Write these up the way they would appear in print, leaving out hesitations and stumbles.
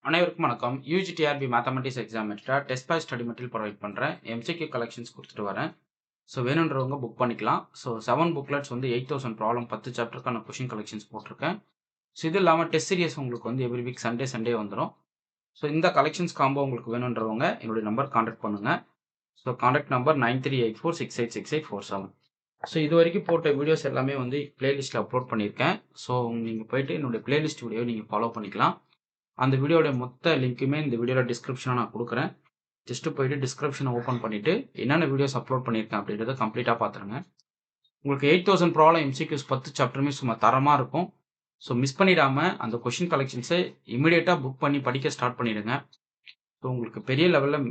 அனைவருக்கும் வணக்கம். UGTRB mathematics exam test batch study material provide பண்ணுறேன். எம்சிக்யூ கலெக்ஷன்ஸ் கொடுத்துட்டு வரேன். ஸோ வேணுன்றவங்க புக் பண்ணிக்கலாம். ஸோ 7 புக்லெட்ஸ் வந்து 8000 ப்ராப்ளம் 10 சாப்டருக்கான கொஷின் கலெக்ஷன்ஸ் போட்டிருக்கேன். ஸோ இது இல்லாமல் டெஸ்ட் சீரியஸ் உங்களுக்கு வந்து எவ்ரி வீக் சண்டே வந்துடும். ஸோ இந்த கலெக்ஷன்ஸ் காம்போ உங்களுக்கு வேணுன்றவங்க என்னுடைய நம்பர் கான்டாக்ட் பண்ணுங்கள். So contact number 9384686847. ஸோ இது வரைக்கும் போட்ட வீடியோஸ் எல்லாமே வந்து பிளேலிஸ்ட்டில் அப்லோட் பண்ணியிருக்கேன். ஸோ நீங்கள் போயிட்டு என்னுடைய பிளேலிஸ்ட் வீடியோ நீங்கள் ஃபாலோ பண்ணிக்கலாம். அந்த வீடியோட மொத்த லிங்க்குமே இந்த வீடியோவில் டிஸ்கிரிப்ஷனாக நான் கொடுக்குறேன். ஜஸ்ட்டு போயிட்டு டிஸ்கிரிப்ஷனை ஓப்பன் பண்ணிவிட்டு என்னென்ன வீடியோஸ் அப்லோட் பண்ணியிருக்கேன் அப்படின்றத கம்ப்ளீட்டாக பார்த்துருங்க. உங்களுக்கு 8000 ப்ராப்ளம் எம்சிக்யூஸ் 10 சாப்டருமே சும்மா தரமாக இருக்கும். ஸோ மிஸ் பண்ணிடாமல் அந்த கொஷின் கலெக்ஷன்ஸை இமீடியட்டாக புக் பண்ணி படிக்க ஸ்டார்ட் பண்ணிவிடுங்க. ஸோ உங்களுக்கு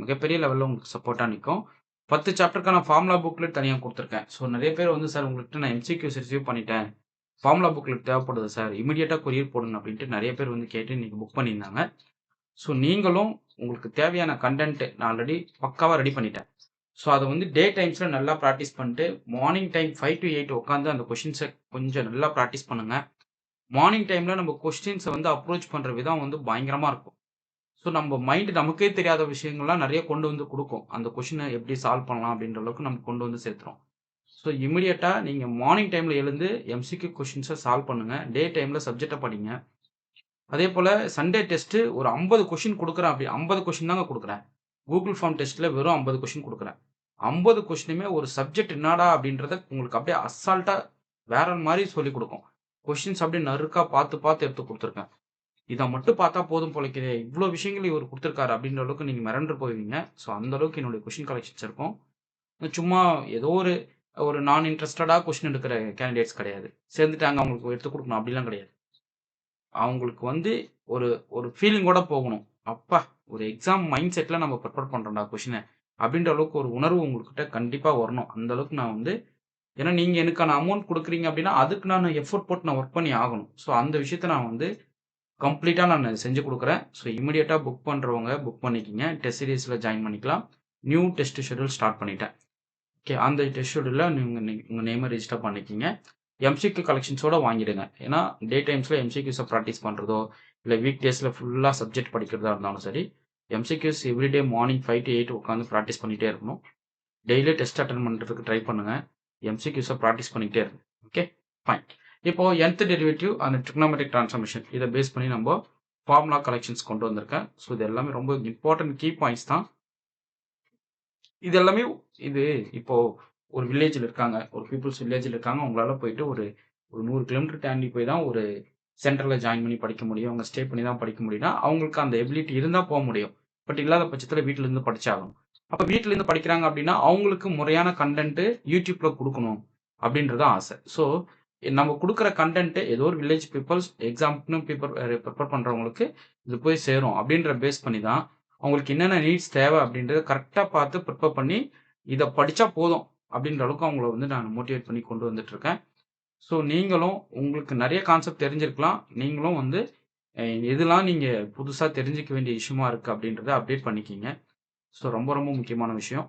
மிகப்பெரிய லெவலில் உங்களுக்கு சப்போர்ட்டாக நிற்கும். 10 சாப்டருக்கான ஃபார்முலா புக்லெட் தனியாக கொடுத்துருக்கேன். ஸோ நிறைய பேர் வந்து சார் உங்கள்கிட்ட நான் எம்சிக்யூஸ் ரிசீவ் பண்ணிட்டேன், ஃபார்முலா புக்லெட் தேவைப்படுது சார், இமீடியட்டாக கொரியர் போடுங்க அப்படின்ட்டு நிறைய பேர் வந்து கேட்டு இன்றைக்கி புக் பண்ணியிருந்தாங்க. ஸோ நீங்களும் உங்களுக்கு தேவையான கண்டென்ட் நான் ஆல்ரெடி பக்காவாக ரெடி பண்ணிட்டேன். ஸோ அதை வந்து டே டைம்ஸில் நல்லா ப்ராக்டிஸ் பண்ணிட்டு மார்னிங் டைம் 5 to 8 உட்காந்து அந்த கொஷின்ஸை கொஞ்சம் நல்லா ப்ராக்டிஸ் பண்ணுங்கள். மார்னிங் டைமில் நம்ம கொஸ்டின்ஸை வந்து அப்ரோச் பண்ணுற விதம் வந்து பயங்கரமாக இருக்கும். ஸோ நம்ம மைண்டு நமக்கே தெரியாத விஷயங்கள்லாம் நிறைய கொண்டு வந்து கொடுக்கும். அந்த கொஷினை எப்படி சால்வ் பண்ணலாம் அப்படின்ற அளவுக்கு நம்ம கொண்டு வந்து சேர்த்துறோம். ஸோ இமிடியேட்டாக நீங்கள் மார்னிங் டைமில் எழுந்து எம்சிக்யூ கொஷின்ஸை சால்வ் பண்ணுங்கள். டே டைமில் சப்ஜெக்டை படிங்க. அதே போல் சண்டே டெஸ்ட்டு ஒரு 50 கொஷின் கொடுக்குறேன். அப்படி 50 கொஷின் தாங்க கொடுக்குறேன். கூகுள் ஃபார்ம் டெஸ்ட்டில் வெறும் 50 கொஷின் கொடுக்குறேன். 50 கொஷினுமே ஒரு சப்ஜெக்ட் என்னடா அப்படின்றத உங்களுக்கு அப்படியே அசால்ட்டாக வேற மாதிரி சொல்லிக் கொடுக்கும். கொஷின்ஸ் அப்படியே நறுக்காக பார்த்து எடுத்து கொடுத்துருக்கேன். இதை மட்டும் பார்த்தா போதும் பொழைக்கிறே, இவ்வளோ விஷயங்கள் இவர் கொடுத்துருக்காரு அப்படின்ற அளவுக்கு நீங்கள் மிரண்டு போவீங்க. ஸோ அந்தளவுக்கு என்னுடைய கொஷின் கலெக்ஷன்ஸ் இருக்கும். சும்மா ஏதோ ஒரு நான் இன்ட்ரெஸ்டடாக கொஷின் எடுக்கிற கேண்டிடேட்ஸ் கிடையாது. சேர்ந்துட்டாங்க அவங்களுக்கு எடுத்து கொடுக்கணும் அப்படிலாம் கிடையாது. அவங்களுக்கு வந்து ஒரு ஃபீலிங்கோட போகணும். அப்பா ஒரு எக்ஸாம் மைண்ட் செட்டில் நம்ம ப்ரிப்பேர் பண்ணுறோம்டா கொஷினை அப்படின்ற அளவுக்கு ஒரு உணர்வு உங்கள்கிட்ட கண்டிப்பாக வரணும். அந்த அளவுக்கு நான் வந்து ஏன்னா நீங்கள் எனக்கான அமௌண்ட் கொடுக்குறீங்க அப்படின்னா அதுக்கு நான் எஃபோர்ட் போட்டு நான் ஒர்க் பண்ணி ஆகணும். ஸோ அந்த விஷயத்த நான் வந்து கம்ப்ளீட்டாக நான் செஞ்சு கொடுக்குறேன். ஸோ இமீடியட்டாக புக் பண்ணுறவங்க புக் பண்ணிக்கிங்க. டெஸ்ட் சீரீஸில் ஜாயின் பண்ணிக்கலாம். நியூ டெஸ்ட் ஷெட்யூல் ஸ்டார்ட் பண்ணிட்டேன். ஓகே, அந்த டெஸ்ட் ஷெட்யூலில் உங்கள் நேமை ரெஜிஸ்டர் பண்ணிக்கிங்க. எம்சிக்யூ கலெக்ஷன்ஸோட வாங்கிடுங்க. ஏன்னா டே டைம்ஸில் எம்சிக்யூஸை ப்ராக்டிஸ் பண்ணுறதோ இல்லை வீக் டேஸில் ஃபுல்லாக சப்ஜெக்ட் படிக்கிறதா இருந்தாலும் சரி, எம்சிக்யூஸ் எவ்ரிடே மார்னிங் 5 to 8 உட்காந்து ப்ராக்டிஸ் பண்ணிகிட்டே இருக்கணும். டெய்லி டெஸ்ட் அட்டன் பண்ணுறதுக்கு ட்ரை பண்ணுங்கள். எம்சிக்யூஸை ப்ராக்டிஸ் பண்ணிக்கிட்டே இருக்கும். Okay fine. இப்போது nth டெரிவேட்டிவ் அந்த ட்ரிக்னாமெட்ரிக் ட்ரான்ஸ்ஃபார்மேஷன் இதை பேஸ் பண்ணி நம்ம ஃபார்முலா கலெக்ஷன்ஸ் கொண்டு வந்திருக்கேன். ஸோ இது எல்லாமே ரொம்ப இம்பார்ட்டன்ட் கீ பாயிண்ட்ஸ் தான். இது எல்லாமே இப்போது ஒரு வில்லேஜில் இருக்காங்க, ஒரு பீப்புள்ஸ் வில்லேஜில் இருக்காங்க. அவங்களால போயிட்டு ஒரு 100 கிலோமீட்டர் தாண்டி போய் தான் ஒரு சென்டரில் ஜாயின் பண்ணி படிக்க முடியும். அவங்க ஸ்டே பண்ணி தான் படிக்க முடியும்னா அவங்களுக்கு அந்த எபிலிட்டி இருந்தால் போக முடியும். பட் இல்லாத பட்சத்தில் வீட்டிலேருந்து படிச்சாகணும். அப்போ வீட்டிலேருந்து படிக்கிறாங்க அப்படின்னா அவங்களுக்கு முறையான கண்டென்ட்டு யூடியூப்பில் கொடுக்கணும் அப்படின்றது ஆசை. ஸோ நம்ம கொடுக்குற கண்டென்ட்டு ஏதோ ஒரு வில்லேஜ் பீப்புள்ஸ் எக்ஸாம்னு ப்ரிப்பேர் பண்ணுறவங்களுக்கு இது போய் சேரும் அப்படின்ற பேஸ் பண்ணி தான் அவங்களுக்கு என்னென்ன நீட்ஸ் தேவை அப்படின்றத கரெக்டாக பார்த்து ப்ரிப்பேர் பண்ணி இதை படித்தா போதும் அப்படின்ற அளவுக்கு அவங்கள வந்து நான் மோட்டிவேட் பண்ணி கொண்டு வந்துட்டுருக்கேன். ஸோ நீங்களும் உங்களுக்கு நிறைய கான்செப்ட் தெரிஞ்சிருக்கலாம். நீங்களும் வந்து எதெல்லாம் நீங்கள் புதுசாக தெரிஞ்சிக்க வேண்டிய விஷயமா இருக்குது அப்படின்றத அப்டேட் பண்ணிக்கிங்க. ஸோ ரொம்ப ரொம்ப முக்கியமான விஷயம்.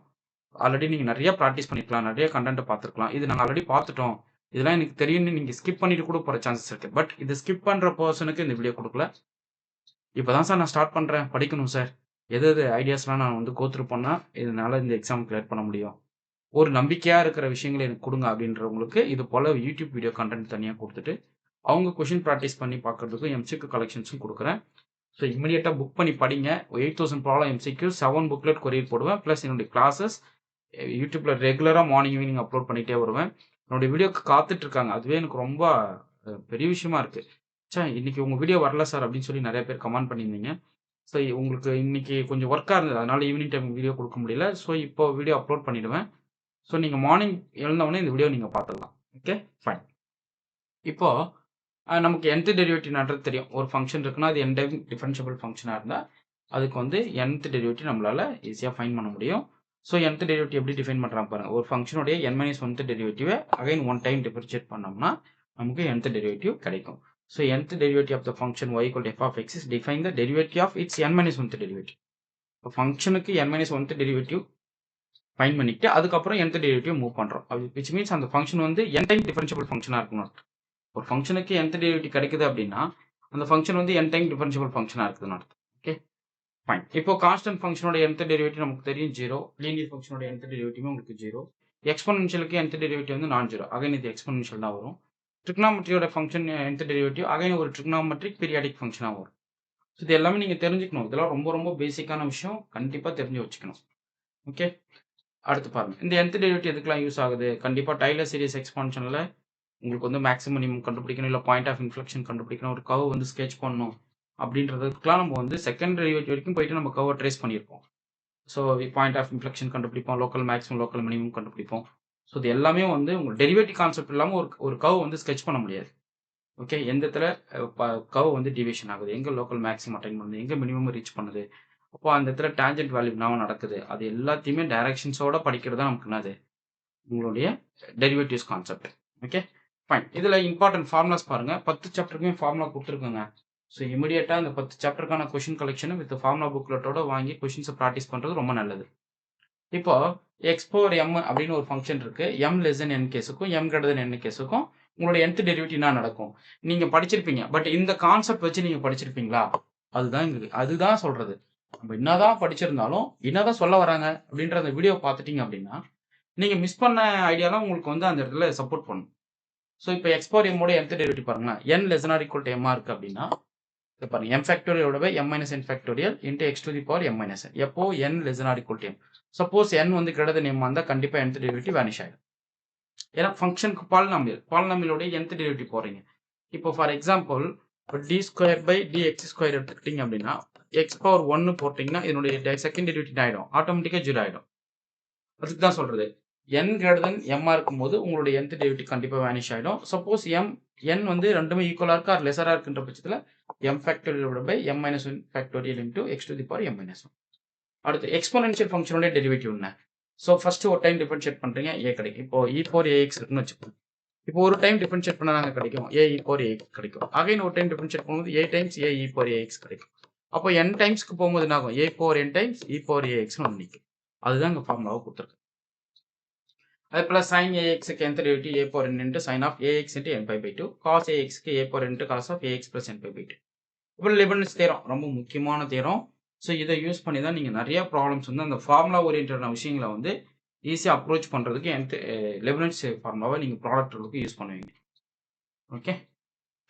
ஆல்ரெடி நீங்கள் நிறைய ப்ராக்டிஸ் பண்ணிக்கலாம், நிறைய கண்டென்ட்டை பார்த்துருக்கலாம். இது நாங்கள் ஆல்ரெடி பார்த்துட்டோம், இதெல்லாம் எனக்கு தெரியும்னு நீங்கள் ஸ்கிப் பண்ணிட்டு கூட போகிற சான்சஸ் இருக்குது. பட் இது ஸ்கிப் பண்ணுற பர்சனுக்கு இந்த வீடியோ கொடுக்கல. இப்போ தான் சார் நான் ஸ்டார்ட் பண்ணுறேன், படிக்கணும் சார், எது ஐடியாஸ்லாம் நான் வந்து கோத்ரூ பண்ணால் இதனால் இந்த எக்ஸாம் கிளியர் பண்ண முடியும், ஒரு நம்பிக்கையாக இருக்கிற விஷயங்களை எனக்கு கொடுங்க அப்படின்றவங்களுக்கு இது போல் யூடியூப் வீடியோ கண்டென்ட் தனியாக கொடுத்துட்டு அவங்க கொஷின் ப்ராக்டிஸ் பண்ணி பார்க்குறதுக்கும் எம்சிக்யூ கலெக்ஷன்ஸும் கொடுக்குறேன். ஸோ இமீடியட்டாக புக் பண்ணி படிங்க. 8000 ப்ராப்ளம் எம்சிக்யூ 7 புக்லெட் கொரியர் போடுவேன். ப்ளஸ் என்னுடைய கிளாஸஸ் யூடியூப்பில் ரெகுலராக மார்னிங் ஈவினிங் அப்லோட் பண்ணிகிட்டே வருவேன். என்னுடைய வீடியோக்கு காத்துட்ருக்காங்க. அதுவே எனக்கு ரொம்ப பெரிய விஷயமா இருக்குது. சார் இன்றைக்கி உங்கள் வீடியோ வரல சார் அப்படின்னு சொல்லி நிறைய பேர் கமெண்ட் பண்ணியிருந்தீங்க. ஸோ உங்களுக்கு இன்றைக்கி கொஞ்சம் ஒர்க்காக இருந்தது, அதனால் ஈவினிங் டைம் வீடியோ கொடுக்க முடியல. ஸோ இப்போ வீடியோ அப்லோட் பண்ணிவிடுவேன். ஸோ நீங்கள் மார்னிங் எழுந்தவுடனே இந்த வீடியோ நீங்கள் பார்த்துடலாம். Okay fine. இப்போது நமக்கு nth டெரிவேட்டிவ்ன்றது தெரியும். ஒரு ஃபங்க்ஷன் இருக்குன்னா அது n டைம் டிஃபரன்ஷியபிள் ஃபங்க்ஷனாக இருந்தால் அதுக்கு வந்து nth டெரிவேட்டிவ் நம்மளால் ஈஸியாக ஃபைன் பண்ண முடியும். ஸோ nth டெரிவேட்டிவ் எப்படி டிஃபைன் பண்ணுறாங்க பாருங்கள். ஒரு ஃபங்க்ஷனுடைய n-1th டெரிவேட்டிவை அகைன் 1 டைம் டிஃபரன்ஷியேட் பண்ணோம்னா நமக்கு nth டெரிவேட்டிவ் கிடைக்கும். So nth derivative of the function y = f of x is define the derivative of its n-1th derivative. இப்போ ஃபங்க்ஷனுக்கு n-1th டெரிவேட்டிவ் ஃபைன் பண்ணிட்டு அதுக்கப்புறம் nth டெரிவேட்டிவ் மூவ் பண்ணுறோம். விச் மீன்ஸ் அந்த function வந்து n டைம் டிஃபரன்ஷியபிள் ஃபங்க்ஷனாக இருக்கணும். ஒரு ஃபங்க்ஷனுக்கு nth டெரிவேட்டிவ் கிடைக்குது அப்படின்னா அந்த ஃபங்ஷன் வந்து n டைம் டிஃபரன்ஷியபிள் ஃபங்ஷனா இருக்குதுன்னு அர்த்தம். Okay fine. இப்போ கான்ஸ்டன்ட் ஃபங்ஷனோட nth டெரிவேட்டிவ் நமக்கு தெரியும் 0. லீனியர் ஃபங்ஷனோட nth டெரிவேட்டிவ் உங்களுக்கு 0. எக்ஸ்போனென்ஷியலுக்கு nth டெரிவேட்டிவ் வந்து நான் 0. அகைன் இது எக்ஸ்போனென்ஷியல் தான் வரும். ட்ரிக்னாமெட்ரியோட ஃபங்ஷன் nth டெரிவேட்டிவ் அகைன் ஒரு ட்ரிக்னாமெட்ரிக் பீரியாடிக் ஃபங்ஷனா வரும். ஸோ இது எல்லாமே நீங்க தெரிஞ்சுக்கணும். இதெல்லாம் ரொம்ப ரொம்ப பேசிக்கான விஷயம். கண்டிப்பா தெரிஞ்சு வச்சுக்கணும். ஓகே. அடுத்து பாருங்க. இந்த nth டெரிவேட்டிவ் எதுக்கெல்லாம் யூஸ் ஆகுது? கண்டிப்பா டைலர் சீரிஸ் எக்ஸ்பான்ஷன்ல உங்களுக்கு வந்து மேக்ஸிமம் மினிமம் கண்டுபிடிக்கணும், இல்ல பாயிண்ட் ஆஃப் இன்ஃப்ளெக்ஷன் கண்டுபிடிக்கணும், ஒரு கர்வ் வந்து ஸ்கெட்ச் பண்ணணும் அப்படின்றதுக்குலாம் நம்ம வந்து செகண்ட் டெரிவேட்டிவ் வரைக்கும் போயிட்டு நம்ம கர்வ ட்ரேஸ் பண்ணியிருப்போம். ஸோ பாயிண்ட் ஆஃப் இன்ஃப்ளெக்ஷன் கண்டுபிடிப்போம், லோக்கல் மேக்ஸிமம், லோக்கல் மினிமம் கண்டுபிடிப்போம். ஸோ இது எல்லாமே வந்து உங்க டெரிவேட்டிவ் கான்செப்ட் இல்லாம ஒரு கர்வ் வந்து ஸ்கெட்ச் பண்ண முடியாது. ஓகே. எந்த இடத்துல கர்வ் வந்து டிவியேஷன் ஆகுது, எங்க லோக்கல் மேக்ஸிமம் அட்டைன் பண்ணுது, எங்க மினிமம் ரீச் பண்ணுது, அப்போ அந்த இடத்துல டான்ஜென்ட் வேல்யூ என்னவா நடக்குது, அது எல்லாத்தையுமே டைரக்ஷன்ஸோட படிக்கிறது தான் நமக்கு என்னது உங்களுடைய டெரிவேட்டிவ்ஸ் கான்செப்ட். Okay fine. இதுல இம்பார்ட்டன்ட் ஃபார்முலாஸ் பாருங்க. 10 சாப்டருக்குமே ஃபார்முலா கொடுத்துருக்கோங்க. ஸோ இமிடியேட்டா இந்த 10 சாப்டருக்கான கொஷின் கலெக்ஷன் வித் ஃபார்முலா புக்லெட்டோட வாங்கி கொஷின்ஸை ப்ராக்டிஸ் பண்றது ரொம்ப நல்லது. இப்போ எக்ஸ் பவர் எம் அப்படின்னு ஒரு ஃபங்க்ஷன் இருக்கு. எம் லெஸ் தென் என் கேஸுக்கும் எம் கிரேட்டர் தென் என் கேஸுக்கும் உங்களுடைய nth டெரிவேட்டிவ் என்ன நடக்கும் நீங்க படிச்சிருப்பீங்க. பட் இந்த கான்செப்ட் வச்சு நீங்க படிச்சிருப்பீங்களா? அதுதான் சொல்றது. நம்ம என்னதான் படிச்சிருந்தாலும் என்னதான் சொல்ல வராங்க அப்படின்ற அந்த வீடியோ பார்த்துட்டீங்க அப்படின்னா நீங்க மிஸ் பண்ண ஐடியாலாம் உங்களுக்கு வந்து அந்த இடத்துல சப்போர்ட் பண்ணும். ஸோ இப்போ எக்ஸ் பவர் எம்மோட nth டெரிவேட்டிவ் பாருங்களேன். n less than or equal to m இருக்கு அப்படின்னா பாருங்க m factorial by m minus n factorial into x to the power m minus n. எப்போ n less than or equal to m. Suppose n வந்து greater than m இருந்தா கண்டிப்பா nth derivative vanish ஆயிடும். ஏன்னா ஃபங்க்ஷனுக்கு பாலினாமியலோட nth டெரிவேட்டிவ் போறீங்க. இப்போ for example d square by dx square எடுத்துக்கிட்டீங்க அப்படின்னா x பவர் 1 போட்டீங்கன்னா இதனுடைய செகண்ட் டெரிவேட்டிவ் ஆயிடும். ஆட்டோமேட்டிக்கா 0 ஆயிடும். அதுக்கு தான் சொல்றது. n greater than m இருக்கும்போது உங்களுடைய nth டெரிவேட்டிவ் கண்டிப்பா வேனிஷ் ஆயிடும். சப்போஸ் n வந்து ரெண்டுமே ஈக்குவலா இருக்கா ஆர் லெஸரா இருக்குன்ற பட்சத்துல m factorial by m minus 1 factorial into x to the power m minus 1. அடுத்து எக்ஸ்போனென்ஷியல் ஃபங்க்ஷனோட டெரிவேட்டிவ் என்ன? ஸோ ஃபர்ஸ்ட் ஒரு டைம் டிஃபரன்ஷியேட் பண்றீங்க a கிடைக்கும். இப்போ e பவர் ax இருக்குன்னு வச்சுக்கோங்க. இப்போ ஒரு டைம் டிஃபரன்ஷியேட் பண்ணா நாங்க கிடைக்கும் a e பவர் ax கிடைக்கும். அகைன் ஒரு டைம் டிஃபரன்ஷியேட் பண்ணும்போது a times a e power ax கிடைக்கும். அப்போ n டைம்ஸ்க்கு போகும்போது என்ன ஆகும்? a power n times e power ax னு நிற்கும். அதுதான் இங்க ஃபார்முலாவை கொடுத்துருக்கு. அது பிளஸ் sin ax க்கு nth derivative a power n into sin of ax into n pi by 2 cos ax க்கு a power n into cos of ax plus n pi by 2. இப்போ லெபினிட்ஸ் தியரம் ரொம்ப முக்கியமான theorem. So இதை use பண்ணி தான் நீங்கள் நிறைய problems வந்து அந்த ஃபார்முலா ஓரியன்டான விஷயங்களை வந்து ஈஸியாக அப்ரோச் பண்ணுறதுக்கு லெபினிட்ஸ் ஃபார்முலாவை நீங்கள் ப்ராடக்ட்களுக்கு யூஸ் பண்ணுவீங்க. Okay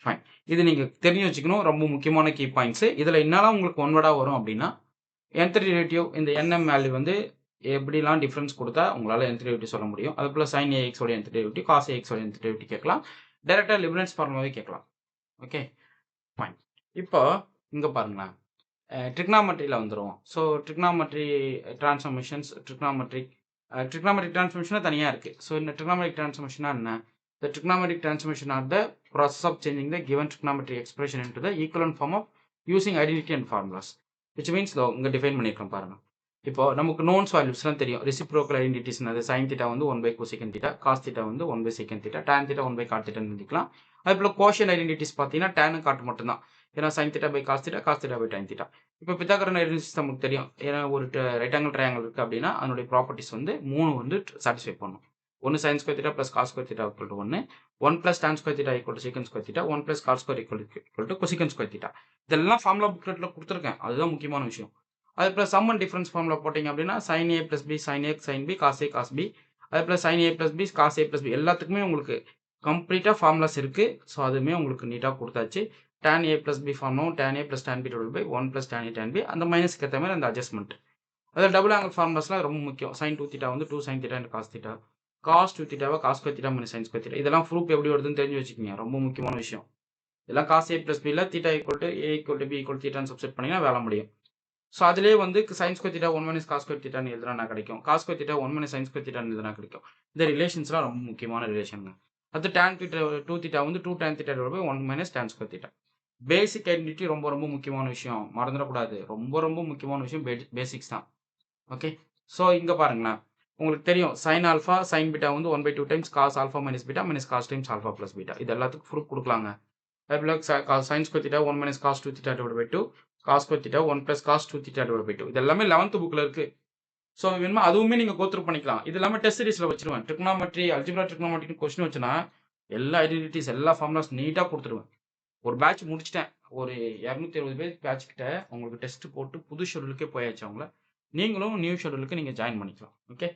fine. இது நீங்கள் தெரிஞ்சு வச்சுக்கணும். ரொம்ப முக்கியமான கீ பாயிண்ட்ஸு. இதில் என்னெல்லாம் உங்களுக்கு ஒன்வர்டாக வரும் அப்படின்னா nth டெரிவேட்டிவ் இந்த nm வேல்யூ வந்து எப்படிலாம் டிஃபரன்ஸ் கொடுத்தா உங்களால் nth டெரிவேட்டிவ் சொல்ல முடியும். அது போல் sin ax ஓட nth டெரிவேட்டிவ் cos ax ஓட nth டெரிவேட்டிவ் கேட்கலாம். டைரெக்டாக லெபினிட்ஸ் ஃபார்முலாவே கேட்கலாம். Okay fine. இப்போ இங்கே பாருங்களேன், ட்ரிக்னாமெட்ரியில் வந்துடும். ஸோ ட்ரிக்னாமெட்ரி டிரான்ஸ்ஃபர்மேஷன்ஸ் ட்ரிக்னாமெட்ரிக் டிரான்ஸ்ஃபர்மேஷனாக தனியாக இருக்குது. ஸோ இந்த ட்ரிக்னாமெட்ரிக் டிரான்ஸ்ஃபர்மேஷனாக என்ன? The trigonometric transformation are the process of changing the given trigonometric expression into the equivalent form of using identity and formulas. Which means இங்கே define பண்ணியிருக்கோம் பாருங்க. இப்போ நமக்கு நோன்ஸ் வேல்யூஸ்லாம் தெரியும். ரெசிப்ரோக்கல் ஐடென்டிட்டிஸ் அது sin θ வந்து 1 cosecant θ, cos θ வந்து 1 secant θ, tan θ 1 cot θ எழுதிக்கலாம். அது போல கோஷியன்ட் ஐடென்டிட்டிஸ் பார்த்தீங்கன்னா tan காட் மட்டும்தான். ஏன்னா sin θ cos θ, cos θ tan θ. இப்போ பித்தாகரன் ஐடென்டிட்டிஸ் நமக்கு தெரியும். ஏன்னா ஒரு ரைட் ஆங்கிள் ட்ரையாங்கிள் இருக்குது அப்படின்னா அதனுடைய ப்ராப்பர்ட்டிஸ் வந்து 3 வந்து சாட்டிஸ்ஃபை பண்ணும். 1 sin square theta plus cos square theta equal to 1, 1 plus tan square theta equal to secant square theta, 1 plus cot square equal to cosecant square theta. இதெல்லாம் formula புக்லெட்ல கொடுத்துருக்கேன். அதுதான் முக்கியமான விஷயம். அது plus sum and difference formula போட்டிங்க அப்படின்னா sin a plus b sin a sin b cos a cos b, அது plus sin a plus b cos a plus b எல்லாத்துக்குமே உங்களுக்கு கம்ப்ளீட்டாக ஃபார்முலாஸ் இருக்குது. ஸோ அதுவுமே உங்களுக்கு நீட்டாக கொடுத்தாச்சு. tan a plus b ஃபார்முலாவும் tan a plus tan b divided by 1 plus tan a tan b அந்த மைனஸ்க்கு ஏற்ற மாதிரி அந்த அட்ஜஸ்ட்மெண்ட். அதில் டபுள் ஆங்கிள் ஃபார்முலாஸ்லாம் ரொம்ப முக்கியம். sin 2 θ வந்து 2 sin θ and cos θ, cos 2 θ cos square θ minus sin square θ. இதெல்லாம் ப்ரூஃப் எப்படி வருதுன்னு தெரிஞ்சு வச்சுக்கோங்க. ரொம்ப முக்கியமான விஷயம். இதெல்லாம் cos a plus b ல θ equal to a equal to b equal to θ substitute பண்ணீங்கன்னா வேலை முடியும். ஸோ அதிலே வந்து sin square θ 1 minus cos square θ எழுதுனா கிடைக்கும். cos square θ 1 minus sin square θ எழுதுனா கிடைக்கும். இந்த ரிலேஷன்ஸ்லாம் ரொம்ப முக்கியமான ரிலேஷனுங்க. அது tan 2 θ வந்து 2 tan θ divided by 1 minus tan square θ. Basic identity ரொம்ப ரொம்ப முக்கியமான விஷயம். மறந்துடக்கூடாது. ரொம்ப ரொம்ப முக்கியமான விஷயம் பேசிக்ஸ் தான். ஓகே ஸோ இங்கே பாருங்களேன், உங்களுக்கு தெரியும் sin ஆல்ஃபா sin பீட்டா வந்து 1/2 times cos alpha minus beta minus cos times alpha plus beta. இது எல்லாத்துக்கும் ப்ரூஃப் கொடுக்கலாங்க. அதுபோல் sin square θ 1 minus cos 2 θ divided by 2, cos square θ 1 plus cos 2 θ divided by 2. இது எல்லாமே 11th புக்கில் இருக்குது. ஸோ வேணுமா அதுவுமே நீங்கள் கோத்ரூ பண்ணிக்கலாம். இது எல்லாமே டெஸ்ட் சீரிஸில் வச்சிருவேன். ட்ரிக்னாமெட்ரி அல்ஜிப்ரா ட்ரிக்னாமெட்ரிக்கு கொஸ்டின் வச்சுன்னா எல்லா ஐடென்டிட்டிஸ் எல்லா ஃபார்முலாஸ் நீட்டாக கொடுத்துருவேன். ஒரு பேட்ச் முடிச்சுட்டேன். ஒரு 220 பேர் பேட்ச் கிட்ட உங்களுக்கு டெஸ்ட் போட்டு புது ஷெட்யூலுக்கே போயாச்சு அவங்கள. நீங்களும் நியூ ஷெட்யூலுக்கு நீங்க ஜாயின் பண்ணிக்கலாம். ஓகே.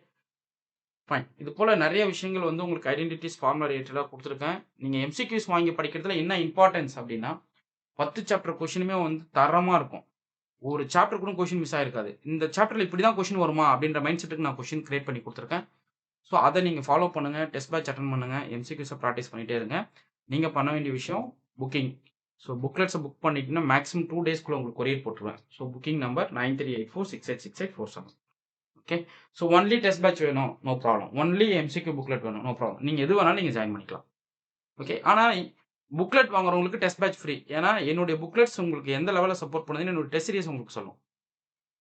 ஃபைன். இது போல நெறைய விஷயங்கள் வந்து உங்களுக்கு ஐடென்டிட்டீஸ் ஃபார்முலா ரிலேட்டடா குடுத்துருக்கேன். நீங்க எம்சிக்யூஸ் வாங்கி படிக்கிறதுல என்ன இம்பார்ட்டன்ஸ் அப்டின்னா, 10 சாப்டர் கொஸ்டினுமே வந்து தரமா இருக்கும். ஒரு சாப்டர் கூட கொஸ்டின் மிஸ் ஆயிருக்காது. இந்த சாப்டர்ல இப்படி தான் கொஸ்டின் வருமா? அப்படின்ற மைண்ட் செட்டுக்கு நான் கொஸ்டின் கிரியேட் பண்ணி குடுத்துருக்கேன். ஸோ, அத நீங்க ஃபாலோ பண்ணுங்க. டெஸ்ட் பேட்ச் அட்டெண்ட் பண்ணுங்க. எம்சிக்யூஸ பிராக்டிஸ் பண்ணிட்டே இருங்க. நீங்க பண்ண வேண்டிய விஷயம் புக்கிங். ஸோ, புக்லெட்ஸ புக் பண்ணிட்டீங்கன்னா மேக்ஸிமம் 2 டேஸ்க்குள்ள உங்களுக்கு கொரியர் போட்டுருவேன். So, booking number 9384686847. Okay. So, only test batch வேணும். No problem. Only MCQ booklet வேணும். No problem. நீங்க எது வேணாலும் நீங்க ஜாயின் பண்ணிக்கலாம். ஓகே. ஆனா புக்லெட் வாங்குறவங்களுக்கு டெஸ்ட் பேட்ச் ஃப்ரீ. ஏன்னா என்னுடைய புக்லெட்ஸ் உங்களுக்கு எந்த லெவல்ல சப்போர்ட் பண்ணுதுன்னு என்னோட டெஸ்ட் சீரிஸ் உங்களுக்கு சொல்லும்.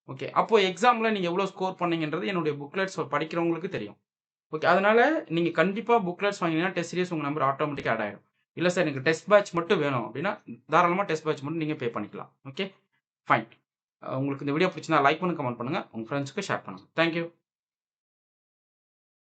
ஓகே. அப்போ எக்ஸாம்ல நீங்க எவ்வளோ ஸ்கோர் பண்ணீங்கன்றது என்னுடைய புக்லெட்ஸ் படிக்கிறவங்களுக்கு தெரியும். ஓகே. அதனால நீங்க கண்டிப்பா புக்லெட்ஸ் வாங்கினீங்கன்னா டெஸ்ட் சீரிஸ் உங்க நம்பர் ஆட்டோமேட்டிக்கா ஆட் ஆயிடும். இல்ல சார் எனக்கு டெஸ்ட் பேட்ச் மட்டும் வேணும் அப்படின்னா, தாராளமா டெஸ்ட் பேட்ச் மட்டும் நீங்க பே பண்ணிக்கலாம். ஓகே. ஃபைன். உங்களுக்கு இந்த வீடியோ பிடிச்சிருந்தா லைக் பண்ணுங்க, கமெண்ட் பண்ணுங்க. உங்க ஃப்ரெண்ட்ஸ்க்கு ஷேர் பண்ணுங்க. Thank you.